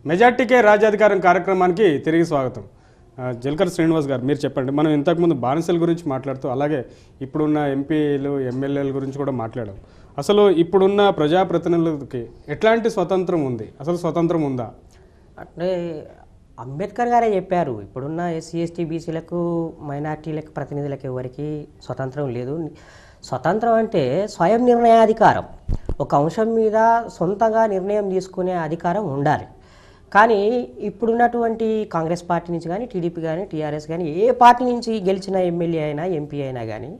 మెజార్టీకే రాజ్యాధికారం కార్యక్రమానికి తిరిగి స్వాగతం. జల్కర్ శ్రీనివాస్ గారు, మీరు చెప్పండి. మనం ఇంతకుముందు బానిసల గురించి మాట్లాడుతూ అలాగే ఇప్పుడున్న ఎంపీలు ఎమ్మెల్యేల గురించి కూడా మాట్లాడాం. అసలు ఇప్పుడున్న ప్రజాప్రతినిధులకి ఎట్లాంటి స్వతంత్రం ఉంది? అసలు స్వతంత్రం ఉందా? అంటే అంబేద్కర్ గారే చెప్పారు, ఇప్పుడున్న ఎస్సీ ఎస్టీ బీసీలకు మైనార్టీలకు ప్రతినిధులకు ఎవరికి స్వతంత్రం లేదు. స్వతంత్రం అంటే స్వయం నిర్ణయాధికారం, ఒక అంశం మీద సొంతంగా నిర్ణయం తీసుకునే అధికారం ఉండాలి. కానీ ఇప్పుడున్నటువంటి కాంగ్రెస్ పార్టీ నుంచి కానీ టీడీపీ కానీ టీఆర్ఎస్ కానీ ఏ పార్టీ నుంచి గెలిచిన ఎమ్మెల్యే అయినా ఎంపీ అయినా కానీ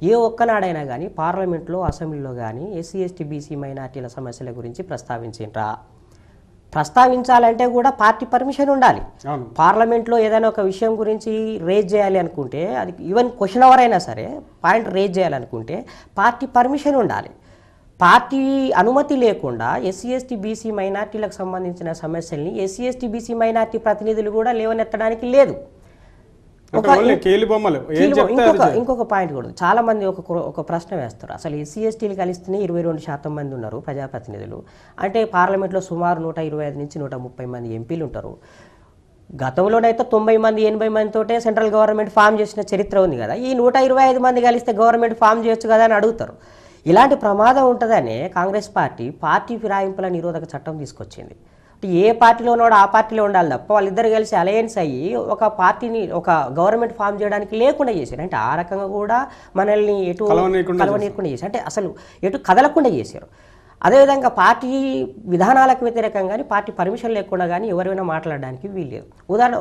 ఏ ఒక్కనాడైనా కానీ పార్లమెంట్లో అసెంబ్లీలో కానీ ఎస్సీ ఎస్టీ బీసీ మైనార్టీల సమస్యల గురించి ప్రస్తావించిండ్రా? ప్రస్తావించాలంటే కూడా పార్టీ పర్మిషన్ ఉండాలి. పార్లమెంట్లో ఏదైనా ఒక విషయం గురించి రేజ్ చేయాలి అనుకుంటే, అది ఈవెన్ క్వశ్చన్ అవర్ అయినా సరే పాయింట్ రేజ్ చేయాలనుకుంటే పార్టీ పర్మిషన్ ఉండాలి. పార్టీ అనుమతి లేకుండా ఎస్సీ ఎస్టీ బీసీ మైనార్టీలకు సంబంధించిన సమస్యల్ని ఎస్సీ ఎస్టీ బీసీ మైనార్టీ ప్రతినిధులు కూడా లేవనెత్తడానికి లేదు. ఇంకొక పాయింట్ కూడా, చాలా మంది ఒక ప్రశ్న వేస్తారు, అసలు ఎస్సీ ఎస్టీలు కలిస్తేనే 22% మంది ఉన్నారు ప్రజాప్రతినిధులు అంటే పార్లమెంట్లో సుమారు 125 నుంచి 130 మంది ఎంపీలు ఉంటారు. గతంలోనైతే 90 మంది 80 మందితోటే సెంట్రల్ గవర్నమెంట్ ఫామ్ చేసిన చరిత్ర ఉంది కదా, ఈ 125 మంది కలిస్తే గవర్నమెంట్ ఫామ్ చేయొచ్చు కదా అని అడుగుతారు. ఇలాంటి ప్రమాదం ఉంటుందనే కాంగ్రెస్ పార్టీ ఫిరాయింపుల నిరోధక చట్టం తీసుకొచ్చింది. ఏ పార్టీలో ఉన్నాడో ఆ పార్టీలో ఉండాలి తప్ప వాళ్ళిద్దరు కలిసి అలయన్స్ అయ్యి ఒక పార్టీని ఒక గవర్నమెంట్ ఫామ్ చేయడానికి లేకుండా చేశారు. అంటే ఆ రకంగా కూడా మనల్ని ఎటు కలవనీయకుండా చేశారు, అంటే అసలు ఎటు కదలకుండా చేశారు. అదేవిధంగా పార్టీ విధానాలకు వ్యతిరేకంగా కానీ పార్టీ పర్మిషన్ లేకుండా కానీ ఎవరైనా మాట్లాడడానికి వీల్లేదు. ఉదాహరణ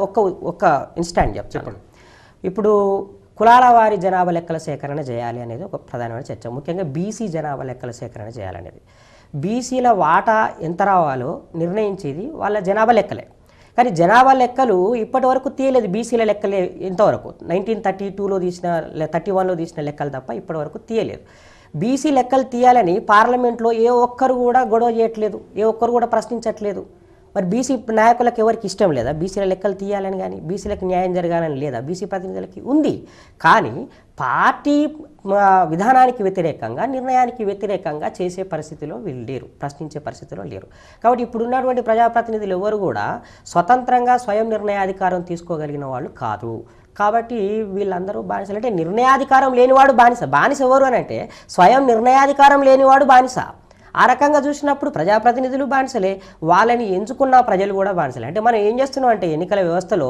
ఒక్క ఇన్స్టాంట్ చెప్పండి. ఇప్పుడు కులాల వారి జనాభా లెక్కల సేకరణ చేయాలి అనేది ఒక ప్రధానమైన చర్చ. ముఖ్యంగా బీసీ జనాభా లెక్కల సేకరణ చేయాలనేది. బీసీల వాటా ఎంత రావాలో నిర్ణయించేది వాళ్ళ జనాభా లెక్కలే. కానీ జనాభా లెక్కలు ఇప్పటి వరకు తీయలేదు. బీసీల లెక్కలే ఇంతవరకు 1932లో తీసిన 31లో తీసిన లెక్కలు తప్ప ఇప్పటి వరకు తీయలేదు. బీసీ లెక్కలు తీయాలని పార్లమెంట్లో ఏ ఒక్కరు కూడా గొడవ చేయట్లేదు, ఏ ఒక్కరు కూడా ప్రశ్నించట్లేదు. మరి బీసీ నాయకులకు ఎవరికి ఇష్టం లేదా బీసీల లెక్కలు తీయాలని? కానీ బీసీలకు న్యాయం జరగాలని లేదా? బీసీ ప్రతినిధులకి ఉంది. కానీ పార్టీ విధానానికి వ్యతిరేకంగా నిర్ణయానికి వ్యతిరేకంగా చేసే పరిస్థితిలో వీళ్ళు లేరు, ప్రశ్నించే పరిస్థితిలో లేరు. కాబట్టి ఇప్పుడున్నటువంటి ప్రజాప్రతినిధులు ఎవరు కూడా స్వతంత్రంగా స్వయం నిర్ణయాధికారం తీసుకోగలిగిన వాళ్ళు కాదు. కాబట్టి వీళ్ళందరూ బానిసలు. అంటే నిర్ణయాధికారం లేనివాడు బానిస ఎవరు అని అంటే స్వయం నిర్ణయాధికారం లేనివాడు బానిస. ఆ రకంగా చూసినప్పుడు ప్రజాప్రతినిధులు బానిసలే, వాళ్ళని ఎంచుకున్న ప్రజలు కూడా బానిసలే. అంటే మనం ఏం చేస్తున్నాం అంటే ఎన్నికల వ్యవస్థలో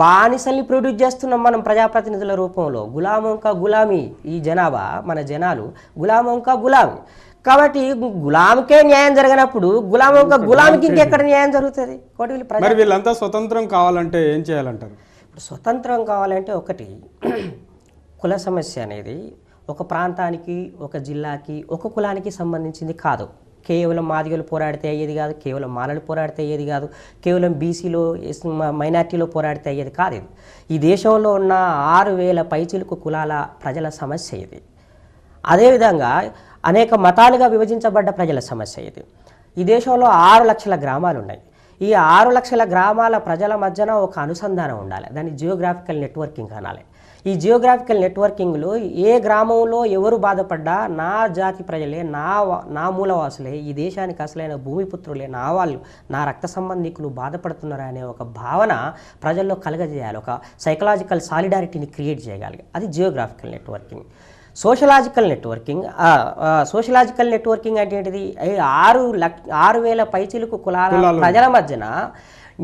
బానిసల్ని ప్రొడ్యూస్ చేస్తున్నాం మనం ప్రజాప్రతినిధుల రూపంలో. గులామంకా గులామీ, ఈ జనాభా మన జనాలు గులామంకా గులామీ. కాబట్టి గులాంకే న్యాయం జరగనప్పుడు గులాంకి ఇంకెక్కడ న్యాయం జరుగుతుంది? వీళ్ళంతా స్వతంత్రం కావాలంటే ఏం చేయాలంటారు? ఇప్పుడు స్వతంత్రం కావాలంటే ఒకటి, కుల సమస్య అనేది ఒక ప్రాంతానికి, ఒక జిల్లాకి, ఒక కులానికి సంబంధించింది కాదు. కేవలం మాదిగలు పోరాడితే అయ్యేది కాదు, కేవలం మాలలు పోరాడితే అయ్యేది కాదు, కేవలం బీసీలో మైనార్టీలో పోరాడితే అయ్యేది కాదు. ఇది ఈ దేశంలో ఉన్న 6000 పైచిలుకు కులాల ప్రజల సమస్య ఇది. అదేవిధంగా అనేక మతాలుగా విభజించబడ్డ ప్రజల సమస్య ఇది. ఈ దేశంలో 6 లక్షల గ్రామాలు ఉన్నాయి. ఈ 6 లక్షల గ్రామాల ప్రజల మధ్యన ఒక అనుసంధానం ఉండాలి. దాన్ని జియోగ్రాఫికల్ నెట్వర్కింగ్ అనాలి. ఈ జియోగ్రాఫికల్ నెట్వర్కింగ్లో ఏ గ్రామంలో ఎవరు బాధపడ్డా నా జాతి ప్రజలే, నా మూలవాసులే, ఈ దేశానికి అసలైన భూమిపుత్రులే, నా వాళ్ళు, నా రక్త సంబంధికులు బాధపడుతున్నారా అనే ఒక భావన ప్రజల్లో కలగజేయాలి. ఒక సైకలాజికల్ సాలిడారిటీని క్రియేట్ చేయగలిగాలి. అది జియోగ్రాఫికల్ నెట్వర్కింగ్. సోషలాజికల్ నెట్వర్కింగ్ అంటే ఏంటిది? 6,000 పైచిలుకు కులాల ప్రజల మధ్యన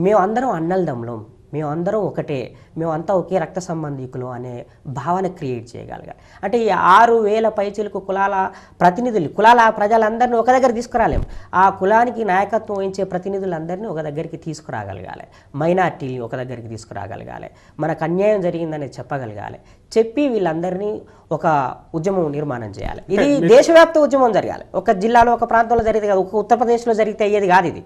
మేమందరం అన్నలదమ్ములం, మేమందరం ఒకటే, మేమంతా ఒకే రక్త సంబంధికులు అనే భావన క్రియేట్ చేయగలగాలి. అంటే ఈ 6,000 పైచిలుకు కులాల ప్రతినిధులు, కులాల ప్రజలందరినీ ఒక దగ్గర తీసుకురాలేము. ఆ కులానికి నాయకత్వం వహించే ప్రతినిధులందరినీ ఒక దగ్గరికి తీసుకురాగలగాలి. మైనార్టీని ఒక దగ్గరికి తీసుకురాగలగాలి. మనకు అన్యాయం జరిగిందని చెప్పగలగాలి. చెప్పి వీళ్ళందరినీ ఒక ఉద్యమం నిర్మాణం చేయాలి. ఇది దేశవ్యాప్త ఉద్యమం జరగాలి. ఒక జిల్లాలో ఒక ప్రాంతంలో జరిగితే కాదు, ఒక ఉత్తరప్రదేశ్లో జరిగితే అయ్యేది కాదు. ఇది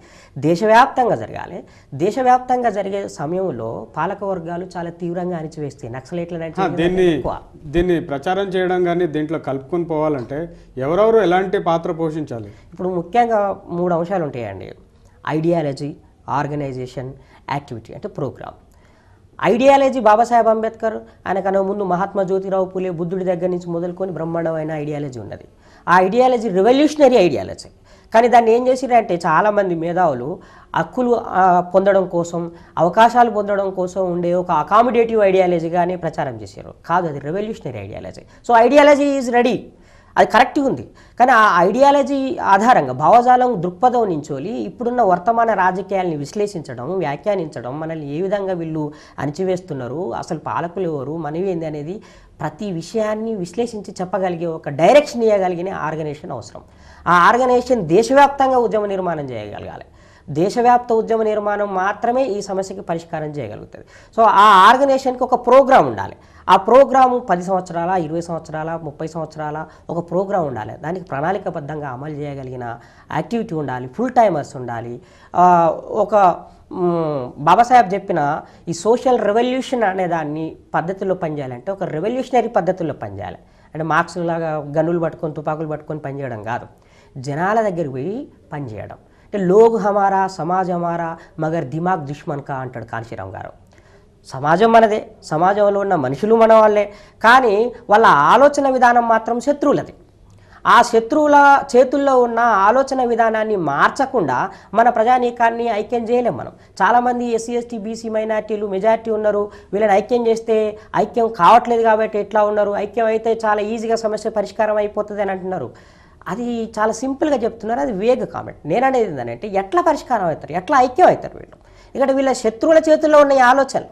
దేశవ్యాప్తంగా జరగాలి. దేశవ్యాప్తంగా జరిగే సమయంలో పాలక వర్గాలు చాలా తీవ్రంగా అణిచివేస్తాయి. దీన్ని ప్రచారం చేయడం కానీ దీంట్లో కలుపుకొని పోవాలంటే ఎవరెవరు ఎలాంటి పాత్ర పోషించాలి? ఇప్పుడు ముఖ్యంగా 3 అంశాలు ఉంటాయండి: ఐడియాలజీ, ఆర్గనైజేషన్, యాక్టివిటీ అంటే ప్రోగ్రామ్. ఐడియాలజీ బాబాసాహెబ్ అంబేద్కర్, ఆయనకన్నా ముందు మహాత్మా జ్యోతిరావు పూలే, బుద్ధుడి దగ్గర నుంచి మొదలుకొని బ్రహ్మాండమైన ఐడియాలజీ ఉన్నది. ఆ ఐడియాలజీ రెవల్యూషనరీ ఐడియాలజీ. కానీ దాన్ని ఏం చేసిరంటే చాలామంది మేధావులు హక్కులు పొందడం కోసం, అవకాశాలు పొందడం కోసం ఉండే ఒక అకామిడేటివ్ ఐడియాలజీగానే ప్రచారం చేశారు. కాదు, అది revolutionary ideology. So ideology is ready, అది కరెక్ట్గా ఉంది. కానీ ఆ ఐడియాలజీ ఆధారంగా భావజాలం దృక్పథం నుంచోలి ఇప్పుడున్న వర్తమాన రాజకీయాల్ని విశ్లేషించడం, వ్యాఖ్యానించడం, మనల్ని ఏ విధంగా వీళ్ళు అణిచివేస్తున్నారు, అసలు పాలకులు ఎవరు, మనవి ఏంది అనేది ప్రతి విషయాన్ని విశ్లేషించి చెప్పగలిగే ఒక డైరెక్షన్ ఇవ్వగలిగిన ఆర్గనైజేషన్ అవసరం. ఆ ఆర్గనైజేషన్ దేశవ్యాప్తంగా ఉద్యమ నిర్మాణం చేయగలగాలి. దేశవ్యాప్త ఉద్యమ నిర్మాణం మాత్రమే ఈ సమస్యకి పరిష్కారం చేయగలుగుతుంది. సో ఆ ఆర్గనైజేషన్కి ఒక ప్రోగ్రాం ఉండాలి. ఆ ప్రోగ్రాము 10 సంవత్సరాల, 20 సంవత్సరాల, 30 సంవత్సరాల ఒక ప్రోగ్రాం ఉండాలి. దానికి ప్రణాళికబద్ధంగా అమలు చేయగలిగిన యాక్టివిటీ ఉండాలి, ఫుల్ టైమర్స్ ఉండాలి. ఒక బాబాసాహెబ్ చెప్పిన ఈ సోషల్ రెవల్యూషన్ అనే దాన్ని పద్ధతిలో పనిచేయాలంటే ఒక రెవల్యూషనరీ పద్ధతుల్లో పనిచేయాలి. అంటే మార్క్స్ లాగా గన్నులు పట్టుకొని, తుపాకులు పట్టుకొని పనిచేయడం కాదు, జనాల దగ్గరికి పోయి పనిచేయడం. అంటే లోగ్ హమారా, సమాజ్ హమారా, మగర్ దిమాగ్ దుష్మన్ కా అంటాడు కాంశీరామ్ గారు. సమాజం మనదే, సమాజంలో ఉన్న మనుషులు మన వాళ్ళే, కానీ వాళ్ళ ఆలోచన విధానం మాత్రం శత్రువులది. ఆ శత్రువుల చేతుల్లో ఉన్న ఆలోచన విధానాన్ని మార్చకుండా మన ప్రజానీకాన్ని ఐక్యం చేయలేం మనం. చాలామంది ఎస్సీ ఎస్టీ బీసీ మైనార్టీలు మెజార్టీ ఉన్నారు, వీళ్ళని ఐక్యం చేస్తే ఐక్యం కావట్లేదు కాబట్టి ఎట్లా ఉన్నారు, ఐక్యం అయితే చాలా ఈజీగా సమస్య పరిష్కారం అయిపోతుంది అని అంటున్నారు. అది చాలా సింపుల్గా చెప్తున్నారు, అది వేగ కామెంట్. నేను అనేది ఏంటంటే ఎట్లా పరిష్కారం అవుతారు, ఎట్లా ఐక్యం అవుతారు వీళ్ళు? ఇక్కడ వీళ్ళ శత్రువుల చేతుల్లో ఉన్న ఈ ఆలోచనలు,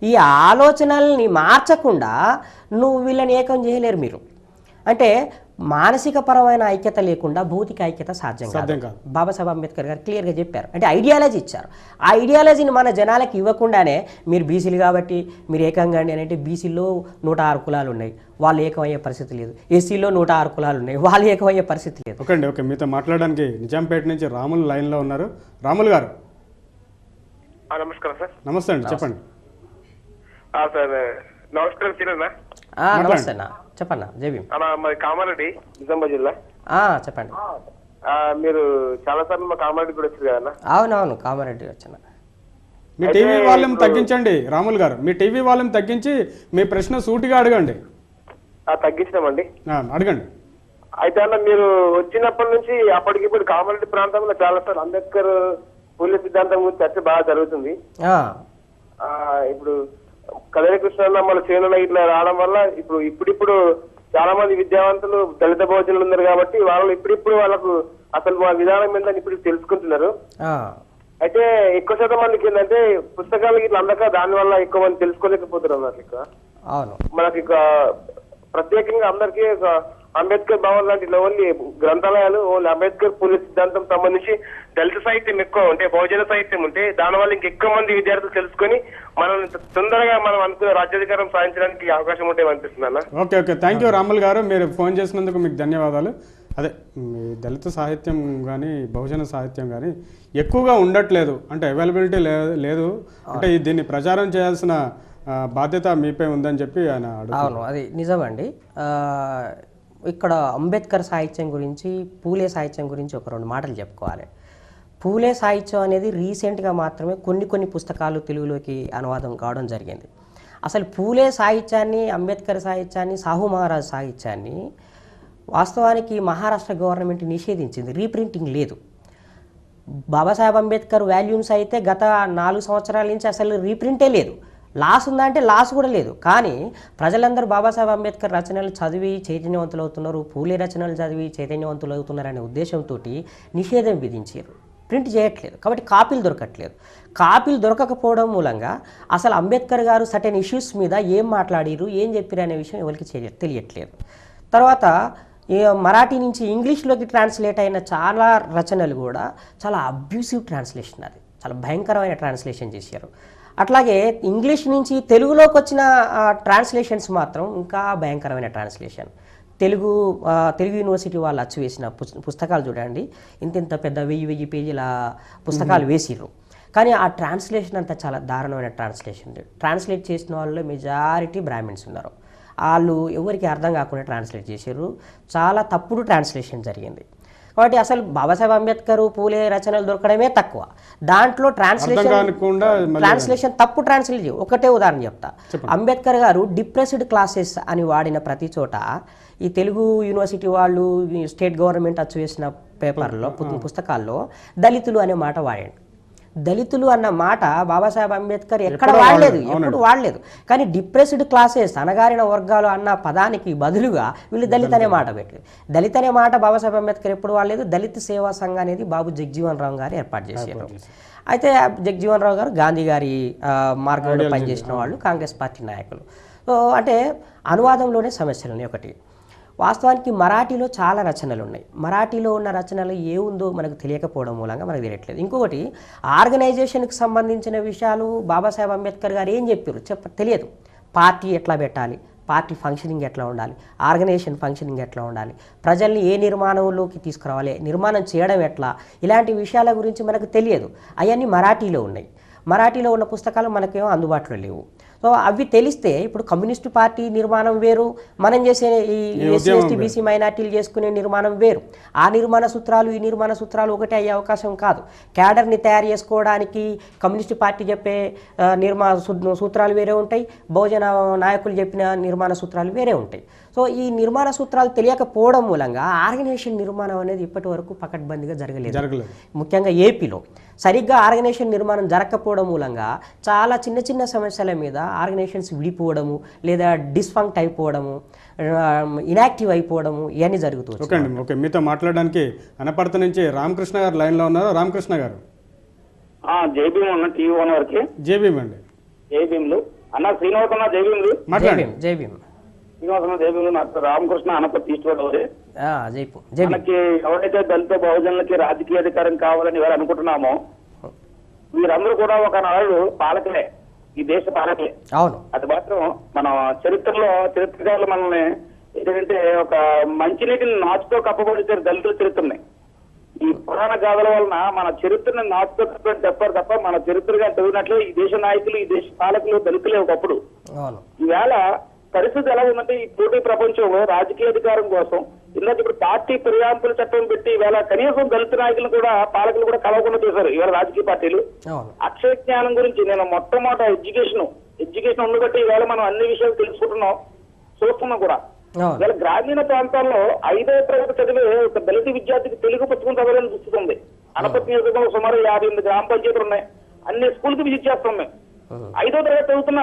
ఈ ఆలోచనల్ని మార్చకుండా నువ్వు వీళ్ళని ఏకం చేయలేరు మీరు. అంటే మానసిక పరమైన ఐక్యత లేకుండా భౌతిక ఐక్యత సాధ్యం కాదు. బాబాసాహెబ్ అంబేద్కర్ గారు క్లియర్గా చెప్పారు. అంటే ఐడియాలజీ ఇచ్చారు. ఆ ఐడియాలజీని మన జనాలకి ఇవ్వకుండానే మీరు బీసీలు కాబట్టి మీరు ఏకంగా అండి అని అంటే బీసీలో 106 కులాలు ఉన్నాయి, వాళ్ళు ఏకమయ్యే పరిస్థితి లేదు. ఎస్సీలో 106 కులాలు ఉన్నాయి, వాళ్ళు ఏకమయ్యే పరిస్థితి లేదు. ఓకే, మీతో మాట్లాడడానికి నిజాంపేట నుంచి రాములు లైన్లో ఉన్నారు. రాములు గారు నమస్కారం సార్. నమస్తే అండి, చెప్పండి. సార్ నమస్కారం చిన్న. నమస్తే అన్న, చెప్పన్నా. జేబీ మాది కామారెడ్డి, నిజామాబాద్ జిల్లా. చెప్పండి. మీరు చాలా సార్లు మా కామారెడ్డి కూడా వచ్చారు కదా? అవునవును, కామారెడ్డి వచ్చిన. మీ టీవీ వాల్యూమ్ తగ్గించండి రాములు గారు, మీ టీవీ వాల్యూమ్ తగ్గించి మీ ప్రశ్న సూటిగా అడగండి. తగ్గించినామండి, అడగండి. అయితే అన్న మీరు వచ్చినప్పటి నుంచి అప్పటికిప్పుడు కామారెడ్డి ప్రాంతంలో చాలా సార్లు అంబేద్కర్ పూలే సిద్ధాంతం గురించి చర్చ బాగా జరుగుతుంది. ఇప్పుడు కళ్యాణ కృష్ణ మన చేనులో ఇట్లా రావడం వల్ల ఇప్పుడిప్పుడు చాలా మంది విద్యావంతులు దళిత భోజనాలు ఉన్నారు కాబట్టి వాళ్ళు ఇప్పుడిప్పుడు వాళ్ళకు అసలు మా విధానం ఏంటని ఇప్పుడు తెలుసుకుంటున్నారు. అయితే ఎక్కువ శాతం మందికి ఏంటంటే పుస్తకాలకి ఇట్లా అందక దాని వల్ల ఎక్కువ మంది తెలుసుకోలేకపోతున్నారు అన్నట్లు. మనకి ప్రత్యేకంగా అందరికీ అంబేద్కర్ భవన్ లాంటి ఓన్లీ గ్రంథాలయాలు, ఓన్లీ అంబేద్కర్ పూలే సిద్ధాంతం సంబంధించి దళిత సాహిత్యం ఎక్కువ ఉంటే, బహుజన సాహిత్యం ఉంటే దానివల్ల ఇంకెక్కువ మంది విద్యార్థులు తెలుసుకొని మనల్ని తొందరగా మనం అనుకున్న రాజ్యాధికారం సాధించడానికి అవకాశం ఉంటే అనిపిస్తుంది అన్న. ఓకే, థ్యాంక్ యూ రాములు గారు, మీరు ఫోన్ చేసినందుకు మీకు ధన్యవాదాలు. అదే మీ దళిత సాహిత్యం కానీ బహుజన సాహిత్యం కానీ ఎక్కువగా ఉండట్లేదు, అంటే అవైలబిలిటీ లేదు, అంటే దీన్ని ప్రచారం చేయాల్సిన బాధ్యత మీపై ఉందని చెప్పి ఆయన అడుగుతున్నారు. అవును, అది నిజమండి. ఇక్కడ అంబేద్కర్ సాహిత్యం గురించి, పూలే సాహిత్యం గురించి ఒక 2 మాటలు చెప్పుకోవాలి. పూలే సాహిత్యం అనేది రీసెంట్గా మాత్రమే కొన్ని పుస్తకాలు తెలుగులోకి అనువాదం కావడం జరిగింది. అసలు పూలే సాహిత్యాన్ని, అంబేద్కర్ సాహిత్యాన్ని, సాహు మహారాజ్ సాహిత్యాన్ని వాస్తవానికి మహారాష్ట్ర గవర్నమెంట్ నిషేధించింది, రీప్రింటింగ్ లేదు. బాబాసాహెబ్ అంబేద్కర్ వాల్యూమ్స్ అయితే గత 4 సంవత్సరాల నుంచి అసలు రీప్రింటే లేదు. లాస్ ఉందా అంటే లాస్ కూడా లేదు. కానీ ప్రజలందరూ బాబాసాహెబ్ అంబేద్కర్ రచనలు చదివి చైతన్యవంతులు అవుతున్నారు, పూలే రచనలు చదివి చైతన్యవంతులు అవుతున్నారు అనే ఉద్దేశంతో నిషేధం విధించారు, ప్రింట్ చేయట్లేదు. కాబట్టి కాపీలు దొరకట్లేదు. కాపీలు దొరకకపోవడం మూలంగా అసలు అంబేద్కర్ గారు సర్టెన్ ఇష్యూస్ మీద ఏం మాట్లాడారు, ఏం చెప్పారు అనే విషయం ఎవరికి తెలియట్లేదు. తర్వాత మరాఠీ నుంచి ఇంగ్లీష్లోకి ట్రాన్స్లేట్ అయిన చాలా రచనలు కూడా చాలా అబ్యూసివ్ ట్రాన్స్లేషన్, అది చాలా భయంకరమైన ట్రాన్స్లేషన్ చేశారు. అట్లాగే ఇంగ్లీష్ నుంచి తెలుగులోకి వచ్చిన ట్రాన్స్లేషన్స్ మాత్రం ఇంకా భయంకరమైన ట్రాన్స్లేషన్. తెలుగు యూనివర్సిటీ వాళ్ళు అచ్చువేసిన పుస్తకాలు చూడండి, ఇంత పెద్ద 1000 పేజీల పుస్తకాలు వేసిర్రు. కానీ ఆ ట్రాన్స్లేషన్ అంతా చాలా దారుణమైన ట్రాన్స్లేషన్. ట్రాన్స్లేట్ చేసిన వాళ్ళు మెజారిటీ బ్రాహ్మిన్స్ ఉన్నారు. వాళ్ళు ఎవరికి అర్థం కాకుండా ట్రాన్స్లేట్ చేశారు. చాలా తప్పుడు ట్రాన్స్లేషన్ జరిగింది. కాబట్టి అసలు బాబాసాహెబ్ అంబేద్కర్ పూలే రచనలు దొరకడమే తక్కువ. దాంట్లో ట్రాన్స్లేషన్ తప్పు ట్రాన్స్లేషన్. ఒకటే ఉదాహరణ చెప్తా. అంబేద్కర్ గారు డిప్రెస్డ్ క్లాసెస్ అని వాడిన ప్రతి చోట ఈ తెలుగు యూనివర్సిటీ వాళ్ళు స్టేట్ గవర్నమెంట్ అచ్చు వేసిన పేపర్లో పుస్తకాల్లో దళితులు అనే మాట వాడాడు. దళితులు అన్న మాట బాబాసాహెబ్ అంబేద్కర్ ఎక్కడ వాడలేదు, ఎప్పుడు వాడలేదు. కానీ డిప్రెస్డ్ క్లాసెస్ అనగారిన వర్గాలు అన్న పదానికి బదులుగా వీళ్ళు దళిత్ అనే మాట పెట్టారు. దళిత్ అనే మాట బాబాసాహెబ్ అంబేద్కర్ ఎప్పుడు వాడలేదు. దళిత్ సేవా సంఘ్ అనేది బాబు జగజీవన్ రావు గారు ఏర్పాటు చేశారు. అయితే జగజీవన్ రావు గారు గాంధీ గారి మార్గంలో పనిచేసిన వాళ్ళు, కాంగ్రెస్ పార్టీ నాయకులు. సో అంటే అనువాదంలోనే సమస్యలు ఉన్నాయి. ఒకటి వాస్తవానికి మరాఠీలో చాలా రచనలు ఉన్నాయి. మరాఠీలో ఉన్న రచనలు ఏ ఉందో మనకు తెలియకపోవడం మూలంగా మనకు తెలియట్లేదు. ఇంకొకటి ఆర్గనైజేషన్కి సంబంధించిన విషయాలు బాబాసాహెబ్ అంబేద్కర్ గారు ఏం చెప్పారు తెలియదు. పార్టీ ఎట్లా పెట్టాలి, పార్టీ ఫంక్షనింగ్ ఎట్లా ఉండాలి, ఆర్గనైజేషన్ ఫంక్షనింగ్ ఎట్లా ఉండాలి, ప్రజల్ని ఏ నిర్మాణంలోకి తీసుకురావాలి, నిర్మాణం చేయడం ఎట్లా, ఇలాంటి విషయాల గురించి మనకు తెలియదు. అవన్నీ మరాఠీలో ఉన్నాయి. మరాఠీలో ఉన్న పుస్తకాలు మనకేమో అందుబాటులో లేవు. సో అవి తెలిస్తే ఇప్పుడు కమ్యూనిస్టు పార్టీ నిర్మాణం వేరు, మనం చేసే ఈ ఎస్సీ ఎస్టీ బీసీ మైనార్టీలు చేసుకునే నిర్మాణం వేరు. ఆ నిర్మాణ సూత్రాలు ఈ నిర్మాణ సూత్రాలు ఒకటే అయ్యే అవకాశం కాదు. క్యాడర్ని తయారు చేసుకోవడానికి కమ్యూనిస్టు పార్టీ చెప్పే సూత్రాలు వేరే ఉంటాయి, బహుజన నాయకులు చెప్పిన నిర్మాణ సూత్రాలు వేరే ఉంటాయి. సో ఈ నిర్మాణ సూత్రాలు తెలియకపోవడం మూలంగా ఆర్గనైజేషన్ నిర్మాణం అనేది ఇప్పటి వరకు పకడ్బందీగా జరగలేదు. ముఖ్యంగా ఏపీలో సరిగ్గా ఆర్గనైజేషన్ నిర్మాణం జరగకపోవడం మూలంగా చాలా చిన్న చిన్న సమస్యల మీద ఆర్గనైజేషన్స్ విడిపోవడము, లేదా డిస్ఫంక్ట్ అయిపోవడము, ఇనాక్టివ్ అయిపోవడము, ఇవన్నీ జరుగుతుంది. ఓకే అండి, ఓకే. మీతో మాట్లాడడానికి అనపర్తి నుంచి రామకృష్ణ గారు లైన్లో ఉన్నారు. రామకృష్ణ గారు. జైభీం అన్న టీవీ వన్ వరకు. జైభీం అండి. జైభీంలు అన్న శ్రీనివాస్ అన్న జైభీంలు. జైభీం శ్రీనివాస్ అన్న జైభీంలు. నాకు రామకృష్ణ అనపర్తి ఈస్ట్ గోదావరి. మనకి ఎవరైతే దళిత బహుజనులకి రాజకీయ అధికారం కావాలని ఎవరు అనుకుంటున్నామో వీరందరూ కూడా ఒక నాడు పాలకులే, ఈ దేశ పాలకులే. అవును, అది మాత్రం మన చరిత్రకారులు మనల్ని ఏంటంటే ఒక మంచినీటిని నాచుతో కప్పబడితే దళితుల చరిత్రని ఈ పురాణ గాథల వలన మన చరిత్రని నాచుతో కప్పని చెప్పారు తప్ప మన చరిత్రగా చదివినట్లే ఈ దేశ నాయకులు, ఈ దేశ పాలకులు దళితులే ఒకప్పుడు. ఈవేళ పరిస్థితి ఎలా ఉందంటే ఈ పోటీ ప్రపంచంలో రాజకీయ అధికారం కోసం ఇందాక ఇప్పుడు పార్టీ ఫిర్యాదుల చట్టం పెట్టి ఈవేళ కనీసం దళిత నాయకులు కూడా పాలకులు కూడా కలవకుండా చేశారు ఈవేళ రాజకీయ పార్టీలు. అక్షయ జ్ఞానం గురించి నేను మొట్టమొదట ఎడ్యుకేషన్ ఉంది బట్టి ఈవేళ మనం అన్ని విషయాలు తెలుసుకుంటున్నాం, చూస్తున్నాం కూడా. ఇవాళ గ్రామీణ ప్రాంతాల్లో 5వ తరగతి చదివే ఒక దళిత విద్యార్థికి తెలుగు పుస్తకం చదవాలని దుస్థితి ఉంది. అనపర్తి నియోజకవర్గంలో సుమారు 58 గ్రామ పంచాయతీలు ఉన్నాయి. అన్ని స్కూల్కి విజిట్ చేస్తాం మేము. 5వ తరగతి చదువుతున్న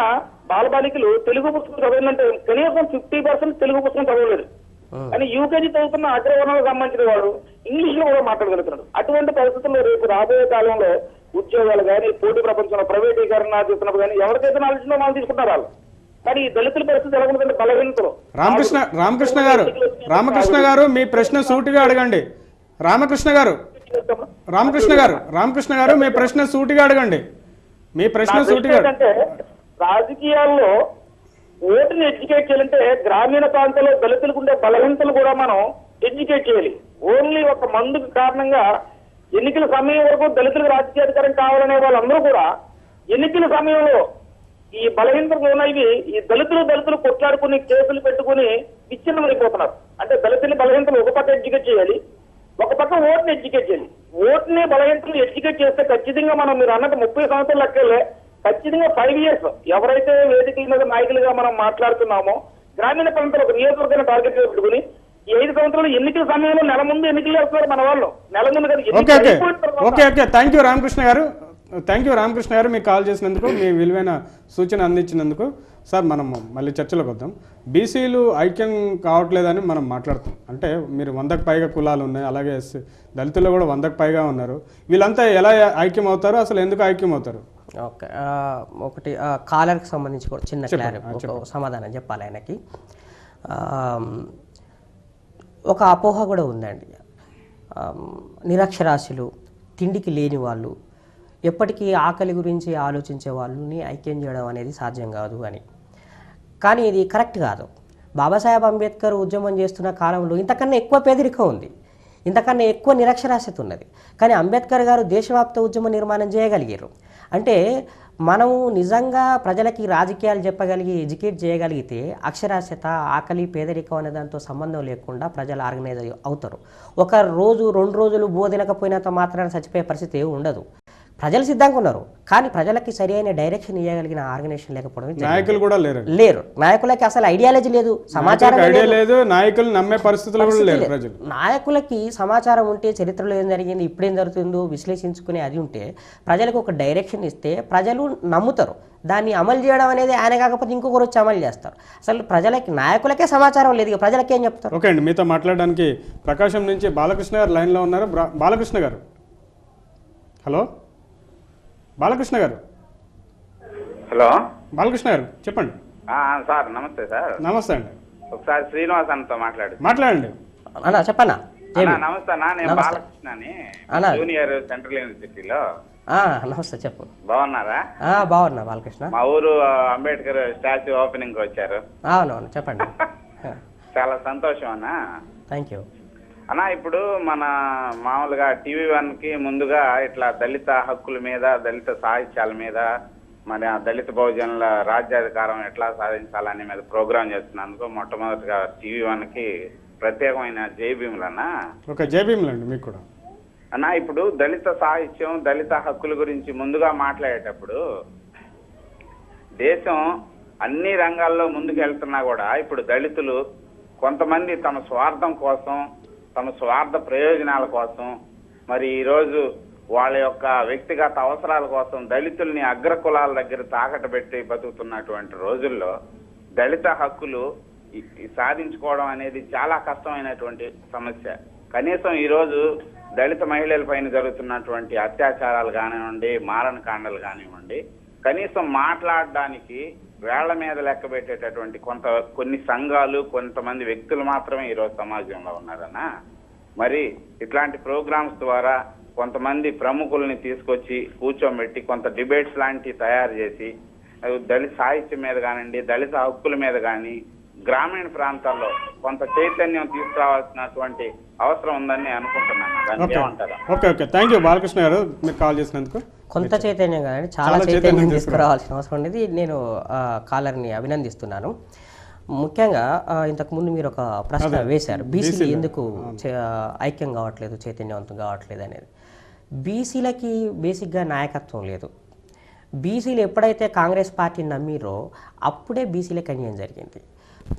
బాలబాలికలు తెలుగు పుస్తకం చదవాలంటే కనీసం 50% తెలుగు పుస్తకం చదవలేదు. కానీ యూకేజీ చదువుతున్న అగ్రవర్ణాలకు సంబంధించిన వాడు ఇంగ్లీష్ లో కూడా మాట్లాడగలుగుతున్నాడు. అటువంటి పరిస్థితుల్లో రేపు రాబోయే కాలంలో ఉద్యోగాలు కానీ పోటీ ప్రపంచంలో ప్రైవేటీకరణ చేస్తున్నప్పుడు కానీ ఎవరికైతే నాలెడ్జ్ ఉందో వాళ్ళు తీసుకుంటారు వాళ్ళు. కానీ దళితుల పరిస్థితి ఎలా ఉంటుందంటే బలహీనతలు. రామకృష్ణ గారు మీ ప్రశ్న సూటిగా అడగండి. రామకృష్ణ గారు మీ ప్రశ్న సూటిగా అడగండి. మీ ప్రశ్న సూటిగా అంటే రాజకీయాల్లో ఓటుని ఎడ్యుకేట్ చేయాలంటే గ్రామీణ ప్రాంతాల్లో దళితులకు ఉండే బలహీనతలు కూడా మనం ఎడ్యుకేట్ చేయాలి. ఓన్లీ ఒక మందుకు కారణంగా ఎన్నికల సమయం వరకు దళితులకు రాజకీయ అధికారం కావాలనే వాళ్ళందరూ కూడా ఎన్నికల సమయంలో ఈ బలహీనతలు ఉన్నాయి. ఈ దళితులు కొట్లాడుకుని కేసులు పెట్టుకుని విచ్ఛిన్నమైపోతున్నారు. అంటే దళితుల బలహీనతలు ఒక పక్క ఎడ్యుకేట్ చేయాలి, ఒక పక్క ఓటుని ఎడ్యుకేట్ చేయాలి. ఓటుని బలహీనతలు ఎడ్యుకేట్ చేస్తే ఖచ్చితంగా మనం మీరు అన్నట్టు 30 సంవత్సరాలు లెక్కలే ఖచ్చితంగా 5 years ఎవరైతే వేదికల మీద నాయకులుగా మనం మాట్లాడుతున్నామో గ్రామీణ ప్రాంతాలు ఒక నియోజకవర్గాన్ని టార్గెట్ పెట్టుకుని ఈ 5 సంవత్సరాలు ఎన్నికల సమయంలో నెల ముందు ఎన్నికలు చేస్తున్నారు మన వాళ్ళు. నెల ముందు ఓకే. థ్యాంక్ యూ రామకృష్ణ గారు మీకు కాల్ చేసినందుకు, మీ విలువైన సూచన అందించినందుకు. సార్ మనం మళ్ళీ చర్చలోకి వద్దాం. బీసీలు ఐక్యం కావట్లేదని మనం మాట్లాడుతాం. అంటే మీరు 100కు పైగా కులాలు ఉన్నాయి, అలాగే దళితుల్లో కూడా 100కు పైగా ఉన్నారు. వీళ్ళంతా ఎలా ఐక్యం అవుతారు, అసలు ఎందుకు ఐక్యం అవుతారు? ఓకే, ఒకటి కాలర్కి సంబంధించి కూడా చిన్న సమాధానం చెప్పాలి ఆయనకి. ఒక అపోహ కూడా ఉందండి. నిరక్షరాస్యులు, తిండికి లేని వాళ్ళు, ఎప్పటికీ ఆకలి గురించి ఆలోచించే వాళ్ళని ఐక్యం చేయడం అనేది సాధ్యం కాదు అని. కానీ ఇది కరెక్ట్ కాదు. బాబాసాహెబ్ అంబేద్కర్ ఉద్యమం చేస్తున్న కాలంలో ఇంతకన్నా ఎక్కువ పేదరికం ఉంది, ఇంతకన్నా ఎక్కువ నిరక్షరాస్యత ఉన్నది. కానీ అంబేద్కర్ గారు దేశవ్యాప్త ఉద్యమ నిర్మాణం చేయగలిగారు. అంటే మనము నిజంగా ప్రజలకి రాజకీయాలు చెప్పగలిగి ఎడ్యుకేట్ చేయగలిగితే అక్షరాస్యత, ఆకలి, పేదరికం అనే దాంతో సంబంధం లేకుండా ప్రజలు ఆర్గనైజ్ అవుతారు. ఒక రోజు 2 రోజులు బోధినకపోయినంత మాత్రాన చచ్చిపోయే పరిస్థితి ఉండదు. ప్రజలు సిద్ధంగా ఉన్నారు, కానీ ప్రజలకి సరి అయిన డైరెక్షన్ ఇవ్వగలిగిన ఆర్గనైజేషన్ లేకపోవడం నాయకులు కూడా లేరు. నాయకులకి అసలు ఐడియాలజీ లేదు, సమాచారం లేదు, నాయకులు నమ్మే పరిస్థితులు కూడా లేరు ప్రజలు. నాయకులకి సమాచారం ఉంటే చరిత్రలో ఏం జరిగింది, ఇప్పుడేం జరుగుతుందో విశ్లేషించుకునే అది ఉంటే ప్రజలకు ఒక డైరెక్షన్ ఇస్తే ప్రజలు నమ్ముతారు. దాన్ని అమలు చేయడం అనేది ఆయన కాకపోతే ఇంకొకరు వచ్చి అమలు చేస్తారు. అసలు ప్రజలకి, నాయకులకే సమాచారం లేదు, ఇక ప్రజలకి ఏం చెప్తారు? ఓకే అండి, మీతో మాట్లాడడానికి ప్రకాశం నుంచి బాలకృష్ణ గారు లైన్లో ఉన్నారు. బాలకృష్ణ గారు, హలో బాలకృష్ణ గారు. హలో బాలకృష్ణ గారు చెప్పండి. సార్ నమస్తే సార్. నమస్తే అండి. ఒకసారి శ్రీనివాస్ అన్నతో మాట్లాడండి. అన్నా చెప్పన్నా. నమస్తే అన్న, నేను బాలకృష్ణని, జూనియర్ సెంట్రల్ యూనివర్సిటీలో. నమస్తే, చెప్పు. బాగున్నారా? బాగున్నా బాలకృష్ణ. మా ఊరు అంబేద్కర్ స్టాచ్యూ ఓపెనింగ్ వచ్చారు. అవునవును, చెప్పండి. చాలా సంతోషం అన్న. థ్యాంక్ యూ అన్నా. ఇప్పుడు మన మామూలుగా TV1 కి ముందుగా ఇట్లా దళిత హక్కుల మీద, దళిత సాహిత్యాల మీద, మరి ఆ దళిత బహుజనుల రాజ్యాధికారం ఎట్లా సాధించాలనే మీద ప్రోగ్రామ్ చేస్తున్నందుకు మొట్టమొదటిగా TV1 కి ప్రత్యేకమైన జైభీములన్నా. ఓకే, జైభీములండి మీకు కూడా. అన్నా, ఇప్పుడు దళిత సాహిత్యం, దళిత హక్కుల గురించి ముందుగా మాట్లాడేటప్పుడు దేశం అన్ని రంగాల్లో ముందుకు వెళ్తున్నా కూడా ఇప్పుడు దళితులు కొంతమంది తమ స్వార్థం కోసం, తమ స్వార్థ ప్రయోజనాల కోసం, మరి ఈరోజు వాళ్ళ యొక్క వ్యక్తిగత అవసరాల కోసం దళితుల్ని అగ్రకులాల దగ్గర తాకట్టు పెట్టి బతుకుతున్నటువంటి రోజుల్లో దళిత హక్కులు సాధించుకోవడం అనేది చాలా కష్టమైనటువంటి సమస్య. కనీసం ఈరోజు దళిత మహిళల పైన జరుగుతున్నటువంటి అత్యాచారాలు కానివ్వండి, మారణకాండలు కానివ్వండి, కనీసం మాట్లాడడానికి వేళ్ల మీద లెక్క పెట్టేటటువంటి కొన్ని సంఘాలు, కొంతమంది వ్యక్తులు మాత్రమే ఈరోజు సమాజంలో ఉన్నారన్నా. మరి ఇట్లాంటి ప్రోగ్రామ్స్ ద్వారా కొంతమంది ప్రముఖుల్ని తీసుకొచ్చి కూర్చోబెట్టి కొంత డిబేట్స్ లాంటివి తయారు చేసి దళిత సాహిత్యం మీద కానివ్వండి, దళిత హక్కుల మీద కానీ గ్రామీణ ప్రాంతాల్లో కొంత చైతన్యం తీసుకురావాల్సినటువంటి అవసరం ఉందని నేను అనుకుంటున్నాను. Okay okay, thank you Balakrishna గారు, మీరు కాల్ చేసినందుకు. కొంత చైతన్యం కాదండి, చాలా చైతన్యం తీసుకురావాల్సిన అవసరం ఉండేది. నేను కాలర్ని అభినందిస్తున్నాను. ముఖ్యంగా ఇంతకుముందు మీరు ఒక ప్రశ్న వేశారు, బీసీలు ఎందుకు ఐక్యం కావట్లేదు, చైతన్యవంతం కావట్లేదు అనేది. బీసీలకి బేసిక్గా నాయకత్వం లేదు. బీసీలు ఎప్పుడైతే కాంగ్రెస్ పార్టీని నమ్మిరో అప్పుడే బీసీలకు అన్యాయం జరిగింది.